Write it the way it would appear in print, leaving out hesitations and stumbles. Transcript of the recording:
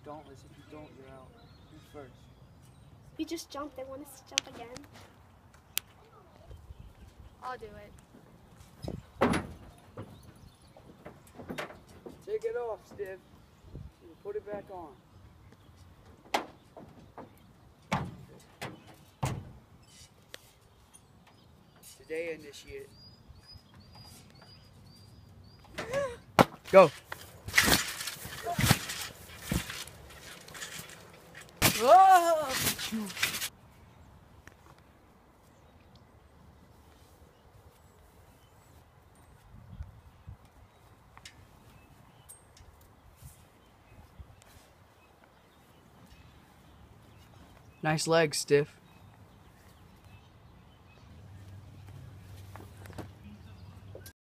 dauntless. If you don't, you're out. Who's first? We just jumped. They want us to jump again. I'll do it. Take it off, Stiff. And put it back on. Today initiate. Go. Whoa! Nice legs, Stiff.